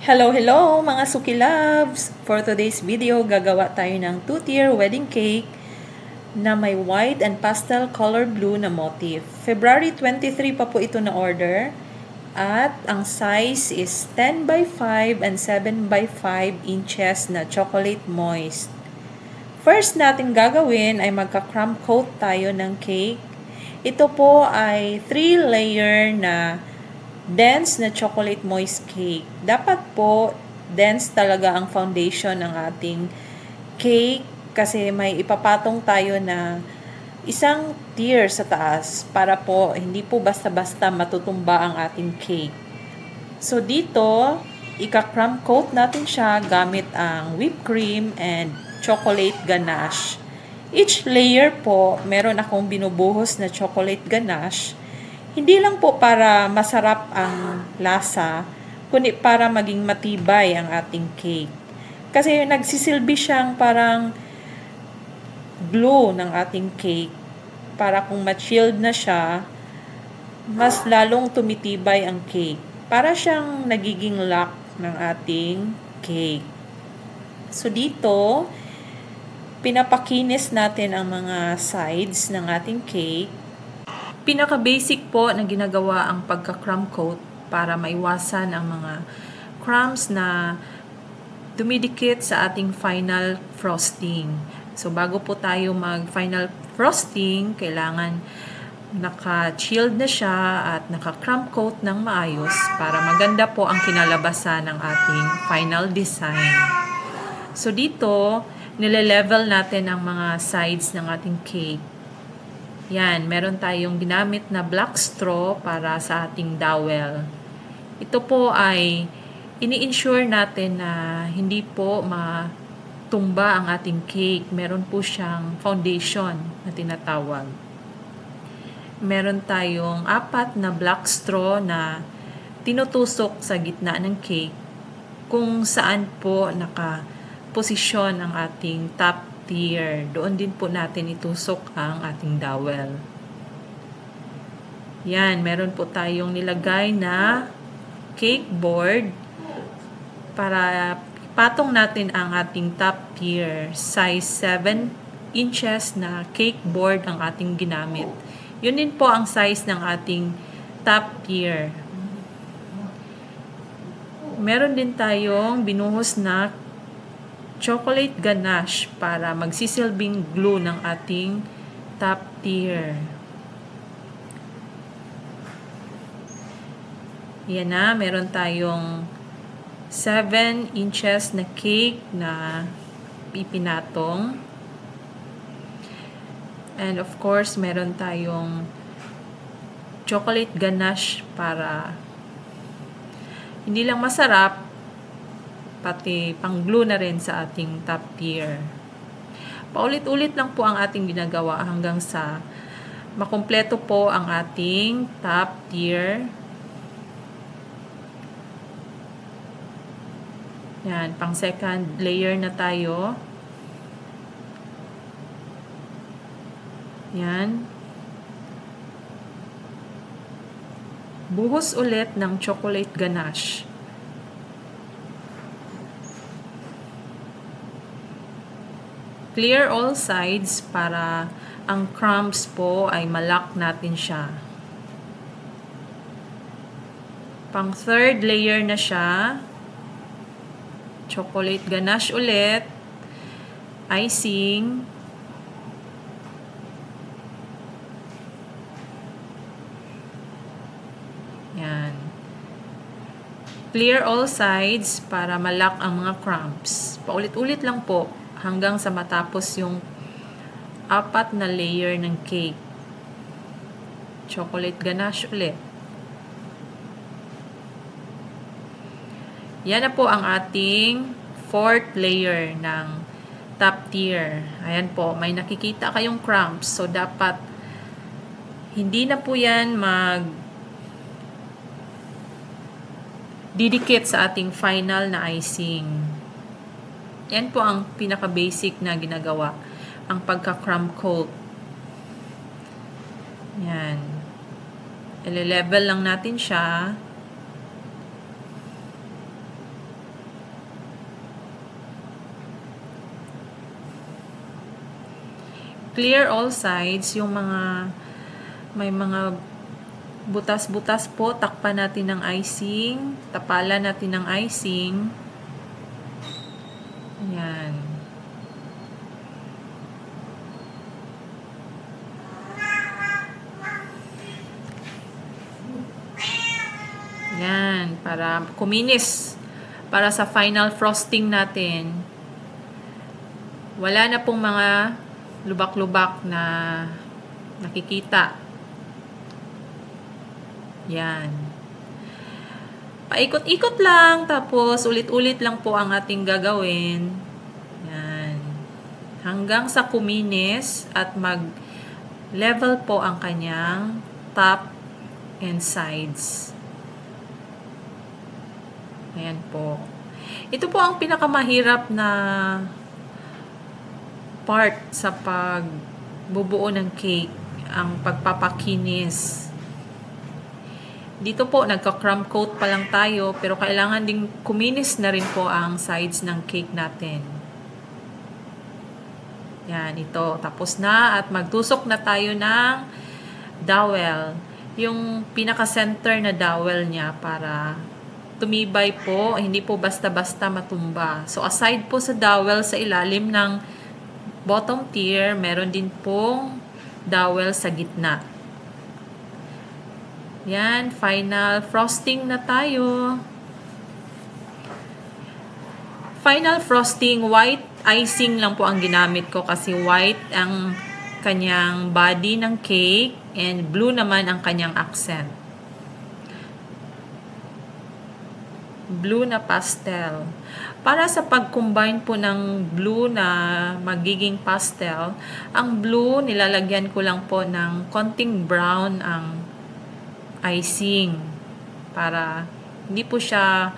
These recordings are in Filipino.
Hello, hello mga Suki Loves! For today's video, gagawa tayo ng 2-tier wedding cake na may white and pastel color blue na motif. February 23 pa po ito na order at ang size is 10 by 5 and 7 by 5 inches na chocolate moist. First natin gagawin ay magka-crumb coat tayo ng cake. Ito po ay 3-layer na dense na chocolate moist cake. Dapat po, dense talaga ang foundation ng ating cake kasi may ipapatong tayo na isang tier sa taas para po hindi po basta-basta matutumba ang ating cake. So dito, ika-crumb coat natin siya gamit ang whipped cream and chocolate ganache. Each layer po, meron akong binubuhos na chocolate ganache. Hindi lang po para masarap ang lasa, kundi para maging matibay ang ating cake. Kasi nagsisilbi siyang parang glue ng ating cake. Para kung ma-chilled na siya, mas lalong tumitibay ang cake. Para siyang nagiging lock ng ating cake. So dito, pinapakinis natin ang mga sides ng ating cake. Pinaka-basic po na ginagawa ang pagka-crumb coat para maiwasan ang mga crumbs na dumidikit sa ating final frosting. So, bago po tayo mag-final frosting, kailangan naka-chilled na siya at naka-crumb coat ng maayos para maganda po ang kinalabasan ng ating final design. So, dito, nile-level natin ang mga sides ng ating cake. Yan, meron tayong ginamit na black straw para sa ating dowel. Ito po ay ini-ensure natin na hindi po matumba ang ating cake. Meron po siyang foundation na tinatawag. Meron tayong 4 na black straw na tinutusok sa gitna ng cake kung saan po nakaposisyon ang ating top tier. Doon din po natin itusok ang ating dowel. Yan, meron po tayong nilagay na cake board para patong natin ang ating top tier. Size 7 inches na cake board ang ating ginamit. Yun din po ang size ng ating top tier. Meron din tayong binuhos na chocolate ganache para magsisilbing glue ng ating top tier. Yan na, meron tayong 7 inches na cake na pipinatong. And of course, meron tayong chocolate ganache para hindi lang masarap, pati pang-glue na rin sa ating top tier. Paulit-ulit lang po ang ating ginagawa hanggang sa makumpleto po ang ating top tier. Yan, pang second layer na tayo. Yan. Buhos ulit ng chocolate ganache. Clear all sides para ang crumbs po ay malak natin siya. Pang third layer na siya. Chocolate ganache ulit. Icing. Yan. Clear all sides para malak ang mga crumbs. Paulit-ulit lang po hanggang sa matapos yung 4 na layer ng cake. Chocolate ganache ulit. Yan na po ang ating 4th layer ng top tier. Ayan po, may nakikita kayong crumbs. So, dapat hindi na po yan didikit sa ating final na icing. Yan po ang pinaka-basic na ginagawa. Ang pagka-crumb coat. Yan. Ile-level lang natin siya. clear all sides. Yung mga may mga butas-butas po, takpan natin ng icing. Tapalan natin ng icing. Yan. Yan, para kuminis. Para sa final frosting natin. Wala na pong mga lubak-lubak na nakikita. Yan. Paikot-ikot lang, tapos ulit-ulit lang po ang ating gagawin. Yan. Hanggang sa kuminis at mag-level po ang kanyang top and sides. Ayan po. Ito po ang pinakamahirap na part sa pagbubuo ng cake, ang pagpapakinis. Dito po, nagka-crumb coat pa lang tayo, pero kailangan ding kuminis na rin po ang sides ng cake natin. Yan, ito. Tapos na at magtusok na tayo ng dowel. Yung pinaka-center na dowel niya para tumibay po, hindi po basta-basta matumba. So, aside po sa dowel sa ilalim ng bottom tier, meron din pong dowel sa gitna. Yan, final frosting na tayo. Final frosting, white icing lang po ang ginamit ko kasi white ang kanyang body ng cake and blue naman ang kanyang accent. Blue na pastel. Para sa pag-combine po ng blue na magiging pastel, ang blue nilalagyan ko lang po ng konting brown ang icing para hindi po siya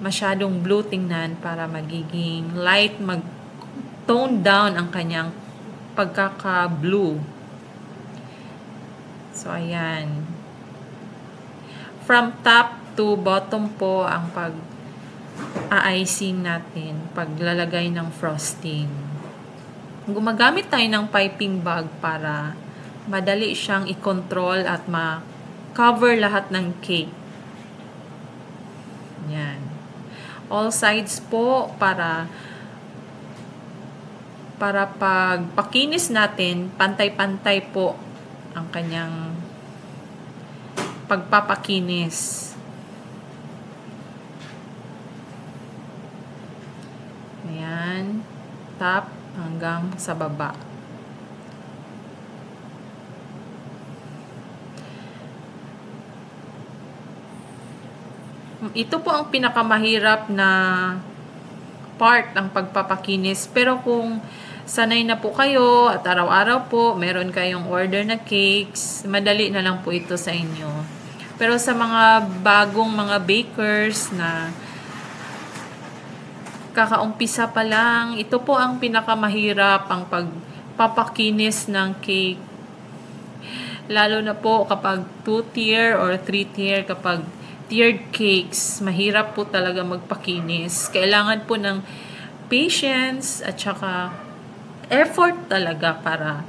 masyadong blue tingnan, para magiging light, mag-tone down ang kanyang pagkaka-blue. So, ayan. From top to bottom po ang pag-a-icing natin, paglalagay ng frosting. Gumagamit tayo ng piping bag para madali siyang i-control at ma-cover lahat ng cake. Yan. All sides po para pagpakinis natin, pantay-pantay po ang kanyang pagpapakinis. Ayan. Top hanggang sa baba. Ito po ang pinakamahirap na part, ang pagpapakinis. Pero kung sanay na po kayo at araw-araw po meron kayong order na cakes, madali na lang po ito sa inyo. Pero sa mga bagong mga bakers na kakaumpisa pa lang, ito po ang pinakamahirap, ang pagpapakinis ng cake. Lalo na po kapag 2-tier or 3-tier, kapag tiered cakes, mahirap po talaga magpakinis. Kailangan po ng patience at saka effort talaga para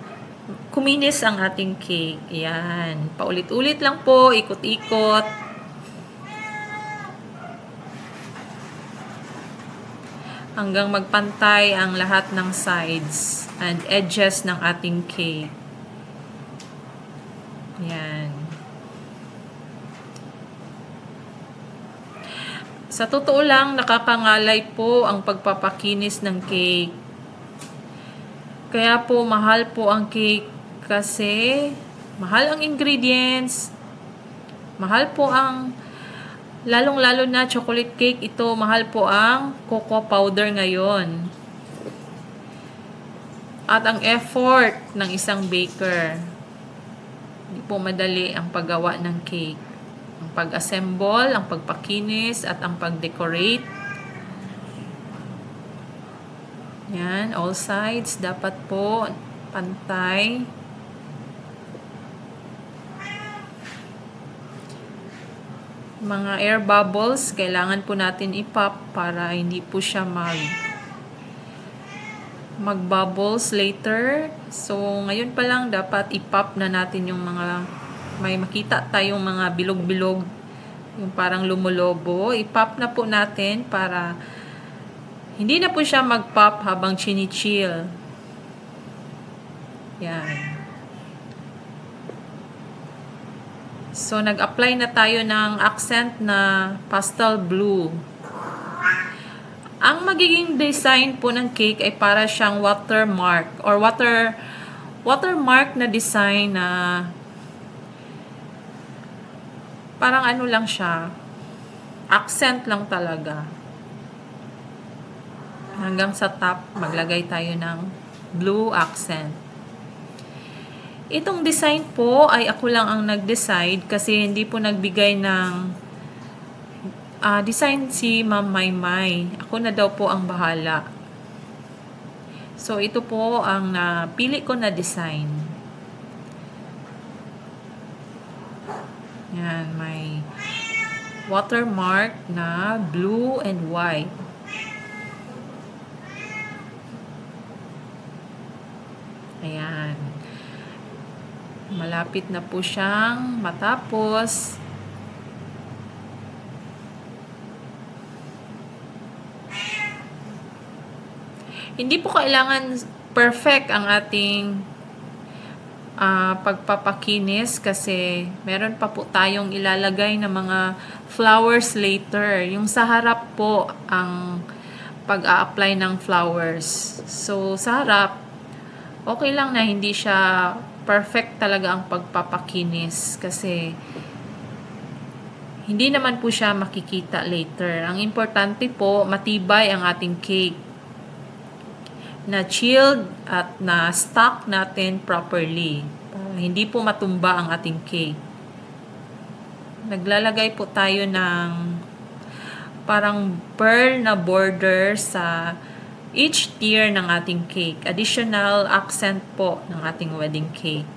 kuminis ang ating cake. Yan. Paulit-ulit lang po, ikot-ikot. Hanggang magpantay ang lahat ng sides and edges ng ating cake. Yan. Sa totoo lang, nakakangalay po ang pagpapakinis ng cake. Kaya po, mahal po ang cake kasi mahal ang ingredients. Mahal po ang, lalong-lalo na chocolate cake, ito, mahal po ang cocoa powder ngayon. At ang effort ng isang baker. Hindi po madali ang paggawa ng cake. Ang pag-assemble, ang pagpakinis, at ang pag-decorate. Yan, all sides dapat po pantay. Mga air bubbles, kailangan po natin i-pop para hindi po siya mag-bubbles later. So, ngayon pa lang dapat i-pop na natin yung mga, may makita tayong mga bilog-bilog, yung parang lumulobo. I-pop na po natin para hindi na po siya mag-pop habang chini-chill. Yan. So, nag-apply na tayo ng accent na pastel blue. Ang magiging design po ng cake ay para siyang watermark or watermark na design na parang ano lang siya, accent lang talaga. Hanggang sa top, maglagay tayo ng blue accent. Itong design po ay ako lang ang nag-decide kasi hindi po nagbigay ng design si Ma'am Maymay. Ako na daw po ang bahala. So, ito po ang napili ko na design. Yan, may watermark na blue and white. Ayan. Malapit na po siyang matapos. Hindi po kailangan perfect ang ating pagpapakinis kasi meron pa po tayong ilalagay na mga flowers later. Yung sa harap po ang pag-a-apply ng flowers. So, sa harap, okay lang na hindi siya perfect talaga ang pagpapakinis kasi hindi naman po siya makikita later. Ang importante po, matibay ang ating cake. Na chilled at na stock natin properly. Hindi po matumba ang ating cake. Naglalagay po tayo ng parang pearl na border sa each tier ng ating cake. Additional accent po ng ating wedding cake.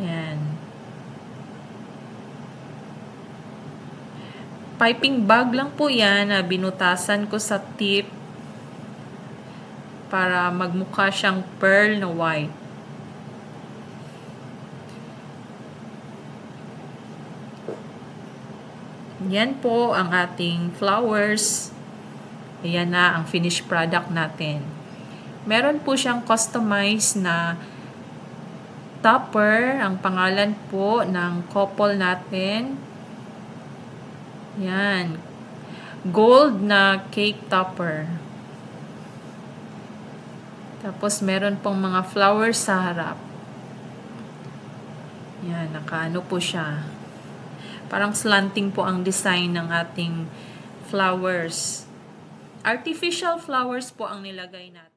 Yan. Piping bag lang po yan na binutasan ko sa tip para magmukha siyang pearl na white. Yan po ang ating flowers. Ayan na ang finished product natin. Meron po siyang customized na topper. Ang pangalan po ng couple natin. Yan. Gold na cake topper. Tapos, meron pong mga flowers sa harap. Yan. Nakaano po siya. Parang slanting po ang design ng ating flowers. Artificial flowers po ang nilagay natin.